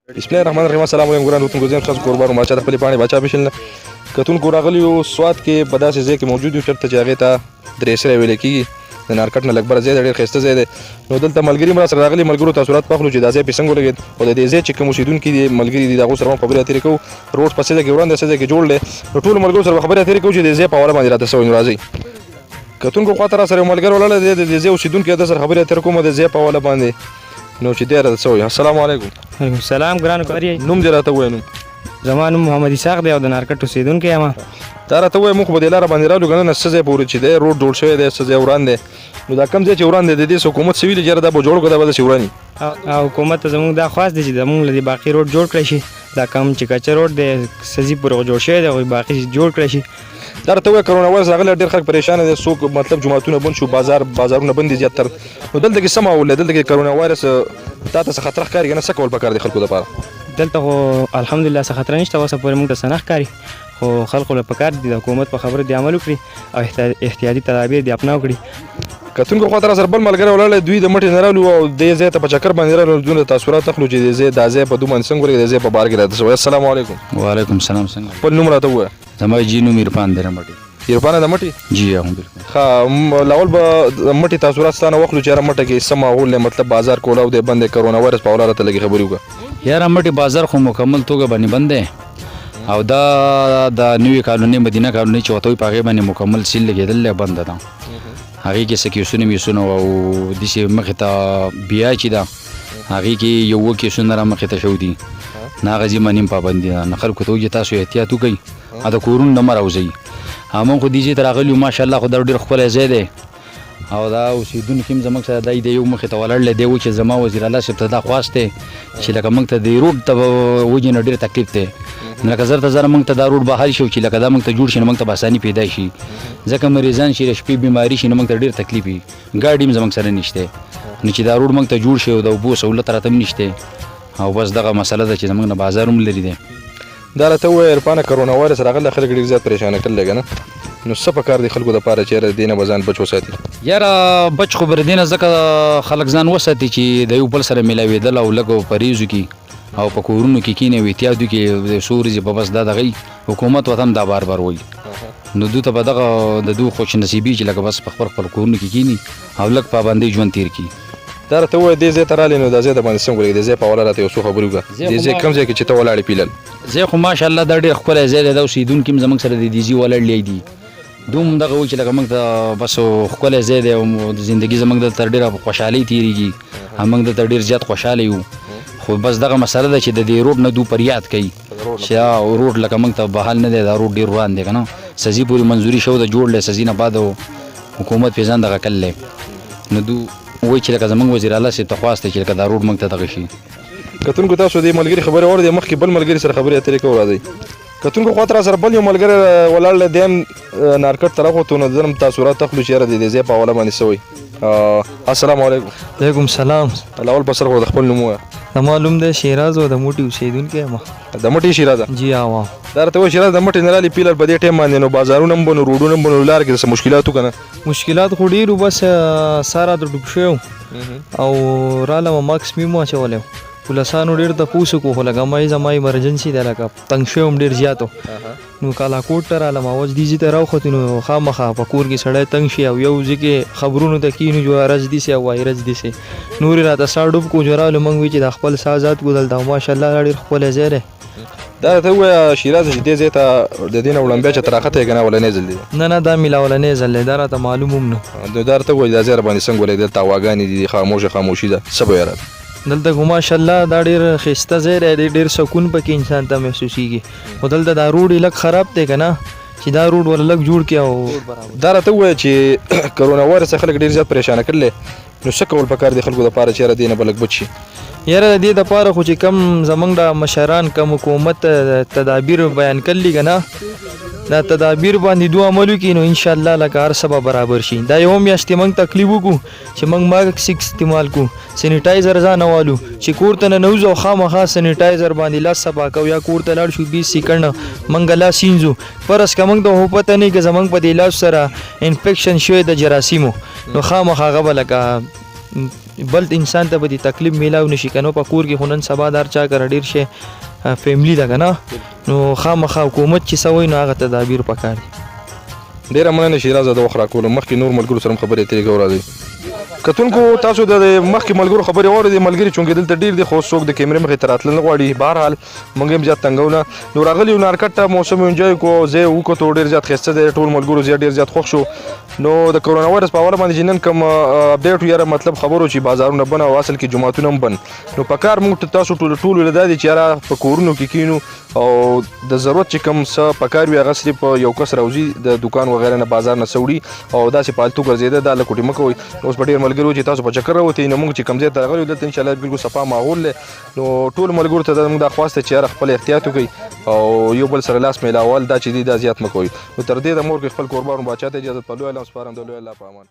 بسم الله الرحمن الرحیم. السلام علیکم ګران وطن ګوزین خاص قربان باچا د خپل پاڼې باچا بشل کتون کو راغلی او سواد کې په داسې ځای کې موجود یو چرته چې هغه ته درې سره ویل کېږي د نارکټ نه لږ بر ځای ډېر ښایسته ځای دی. نو دلته ملګري مړه سره راغلي ملګرو تاثرات پخلو چې دا ځای پې څنګه ولګېد او د دې ځای چې کوم اوسېدونکي دي ملګري دي د هغو سره هم خبرې اترې کوو. روډ په څه ځای کې وړاندې څه ځای کې جوړ دی نو ټولو ملګرو سره خبرې اترې کوو چې د دې ځای په حواله باندې راته څه وایي. نو راځئ کتونکو خوا ته را سره یو ملګری ولاړی دی د دې ځای اوسېدونکی ده سره خبرې اترې کوم د دې ځای په حواله باندې. نو چې دی راته څه وایي. السلام علیکم. وعلیکم السلام ګرانو کاري. نوم دې راته ووایه. نوم زما نوم محمد اسحاق دی او د نارکټ اوسېدونکی یم. تا راته ووایه موږ خو په دې لاره باندې رالو که نه څه ځای پورې چې دی روډ جوړ شوی دی څه ځای وران دی. نو دا کوم ځای چې وران دی د دې حکومت څه ویلي چې یاره دا به جوړ کړو دا به داسې وران وي. او حکومت ته زموږ دا خواست دی چې زموږ له دې باقي روډ جوړ کړی شي. دا کوم چې کچه روډ دی سزي پورې جوړ شوی دی هغوی باقي جوړ کړی شي. دا راته ووایه کرونا وایرس راغلی ډېر خلک پریشانه دي څوک مطلب جوماتونه بند شو بازارونه بند دي زیاتر. نو دلته کې څه ماحول دی دلته کې کرونا وایرس تا ته څه خطره ښکاري که نه څه کول پکار دی خلکو دپاره؟ دلته خو الحمدلله څه خطره نشته اوسه پورې موږ ته څه نه ښکاري خو خلکو له پکار دي د حکومت په خبرو دې عمل وکړي او احتیاطي تدابیر دې اپناو کړي. کتونکو خوا ته را سره بل ملګری ولاړی دوی د مټې نه رالو او دې ځای ته په چکر باندې رالو دومره تاثرات اخلو چې دا ځای په دوی باندې څنګه ولګېد د ځای په بار کې راته څه وایي. السلام علیکم. وعلیکم السلام. څنګه خپل نوم راته ووایه. زما جی نوم عرفان دی رمټي. عرفانه د مټې؟ جی هم بالکل. ښه لاول به د مټې تاثرات ستا نه واخلو چې یاره مټه کې څه ماحول دی مطلب بازار کولاو دی بند دی کرونا وایرس په حواله راته لږې خبرې وکړه. یاره مټې بازار خو مکمل توګه باندې بند دی او دا د نوې کالونۍ مدینه کالونۍ چې ورته وایي په هغې باندې مکمل سیل لګېدل دی بنده ده. هغې کې څه کیسونه میسونه او داسې مخې ته بیا چې ده هغې کې یو اووه کیسونه را مخې ته شوي دي نه هغه ځي باندې پابندي ده نه خلکو ته وایي چې تاسو احتیاط وکئ او د کورونو نه مه راوځئ. موږ خو دې ځای ته راغلي یو ماشاءالله خو دا ډېر ښکلی ځای دی او دا اوسېدونکي هم زموږ سره دی یو مخې ته ولاړلی دی و چې زما وزیر الله صاحب ته دا خواست دی چې لکه موږ ته د روډ ته وجې نه ډېر تکلیف دی لکه زر ته زره موږ ته دا روډ بهر شي چې لکه دا موږ ته جوړ شي نو موږ ته به اساني پیدا شي ځکه مریضان شي د شپې بیماري شي نو موږ ته ډېر تکلیف وي ګاډي هم زموږ سره نشته نو چې دا روډ موږ ته جوړ شي او د اوبو سهولت راته هم نشته او بس دغه مسله ده چې زموږ نه بازار هم لرې دی. دا راته ووایه عرفانه کرونا وایرس راغلی خلک ډېر زیات پریشانه کړلی که نه نو څه پکار دی خلکو دپاره چې یاره د دې نه به ځان بچ وساتي؟ یاره بچ خو به د دې نه ځکه خلک ځان وساتي چې د یو بل سره میلاوېدل او لږ پرهیز وکړي او په کورونو کې کښېني او احتیاط وکړي د څو ورځې په بس دا دغه حکومت ورته هم دا بار بار وایي نو دوی ته به دغه د دوی خوش نصیبي چې لکه بس په خپل کورونو کې کښېني او لږ پابندۍ ژوند تېر کړي. دا راته ووایه دې ځای ته رالې نو دا ځای د باندې څنګه ولګېد د ځای په حواله راته یو څو خبرې وکړه. دې ځای کوم ځای کې چې ته ولاړې پیلل؟ ځای خو ماشاءالله دا ډېر ښکلی ځای دی دا اوسېدونکي هم زموږ سره د دې ځای ولاړلی دي دوی هم دغه وایي چې لکه موږ ته بس ښکلی ځای دی او زندګي زموږ دلته ډېره خوشحالۍ تېرېږي او موږ دلته ډېر زیات خوشحاله یو خو بس دغه مسله ده چې د دې روډ نه دوی فریاد کوي چې روډ لکه موږ ته بحال نه دی دا روډ ډېر وران دی که نه سزي پورې منظوري شو ده جوړ دی سزي نه بعد حکومت پې ځان دغه کړلی نو دوی وایي چې لکه زموږ وزیر الله صاحب ته خواست دی چې لکه دا روډ موږ ته دغه شي. کتونکو تاسو دې ملګري خبرې واورېدې مخکې بل ملګري سره خبرې اترې کوو راځئ. کتونکو خوا ته را سره بل یو ملګری ولاړ دی هم نارکټ ته راوخوتو نو د هم تاثرات اخلو چې یاره د دې ځای په حواله باندې څه وایي. السلام علیکم. وعلیکم السلام. اول په سر خو د خپل نوم ووایه. زما نوم دی شیراز او د موټي اوسېدونکی یم. د مټې شیرازه؟ جی هوا. دا راته وایي شیراز د مټې نه رالې پیلل په دې ټایم باندې نو بازارونه هم بنو روډونه هم بنو لاره کې څه مشکلات وو که نه؟ مشکلات خو ډېر وو بس ساه راته ډوب شوی وم او رالم ماکس مې مو اچولی وم پولیسانو ډېر تپوس وکړو خو لکه ما زما ایمرجنسي دی لکه تنګ شوی وم ډېر زیات نو کالاکوټ ته رالم اوس دې ځای ته راوختو نو خامخا په کور کې سړی تنګ شي او یو ځای کې خبرونو ته کښېنو جو رج دسې او وایرس دسې نور یې راته ساه ډوب کړو جو رالو موږ وایي چې دا خپل ساه ازاد کړو دلته او ماشاءالله ډېر ښکلی ځای دی. دا راته ووایه شیراز چې دې ځای ته د دې نه وړاندې چې ته راښته یې که نه اولنی ځل دی؟ نه دا مې لا اولنی ځل دی دا راته معلوم هم نه. نو دا راته ووایي دا ځای راباندې څنګه ولګېد دلته هواګانې دي خاموشي ده څه به یې راته؟ دلته خو ماشاءالله دا ډېر ښایسته ځای دی ډېر سکون پکې انسان ته محسوسېږي خو دلته دا روډ یې لږ خراب دی که نه چې دا روډ ورله لږ جوړ کړي او دا راته ووایه چې کرونا وایرس خلک ډېر زیات پریشانه کړلی نو څه کول پکار دی خلکو دپاره چې یاره دې نه به لږ بچ شي؟ یاره د دې دپاره خو چې کم زموږ د مشران کم حکومت تدابیر بیان کړلي که نه دا تدابیر باندې دوه عمل وکړي نو انشاءالله لکه هر څه به برابر شي. دا یوه میاشتې موږ تکلیف وکړو چې موږ ماسک استعمال کړو سینیټایزر ځان والو چې کور ته ننوځو او خامخا سینیټایزر باندې لاس صفا کوو یا کور ته لاړ شو 20 سیکنډ موږ لاس وینځو فرض که موږ ته خو پته نه وي که زموږ په دې لاس سره انفیکشن شوی د جراثیمو نو خامخا هغه به لکه بل انسان ته به دې تکلیف میلاو نشي که نو په کور کې خو نن سبا د هر چا کره ډېر شی فیملی ده که نه نو خامخا حکومت چې څه وایي نو هغه تدابیر پکار دي. ډېره مننه شیراز د وخت راکولو. مخکې نور ملګرو سره هم خبرې اترې کوو. راځئ کتونکو تاسو د مخکې ملګرو خبرې واورېدې. ملګري چونکې دلته ډېر دي خو څوک د کیمرې مخې ته راتلل نه غواړي. بهرحال موږ هم زیات تنګو نه. نو راغلي یو نارکټ ته موسم یې انجوی کړو. ځای یې وکتو ډېر زیات ښایسته دی. ټول ملګرو ډېر زیات خوښ شو. نو د کرونا وایرس په حواله باندې چې نن کوم اپډیټ و یاره مطلب خبرو چې بازارونه بند او اصل کې جوماتونه هم بند. نو په کار موږ تاسو ټولو له دا دي چې یاره په کورونو کې کینو او د ضرورت چې کوم څه په کار وي هغه صرف یو کس راوځي د دکان وغیره نه بازار نه څه وړي او داسې پالتو ګرځېده دا له کوټې مه کوئ. اوس به ډېر ملګري وو چې تاسو په چکر راوتئ نو موږ چې کوم ځای ته راغلي یو دلته انشاءالله بالکل صفا ماحول دی. نو ټولو ملګرو ته موږ دا خواست دی چې یاره خپل احتیاط وکړئ او یو بل سره لاس میلاول دا چې دی دا زیات مه کوئ. نو تر دې د مور کې خپل قربان باچا ته اجازت په لوی الله سپارم. د لوی الله په امان.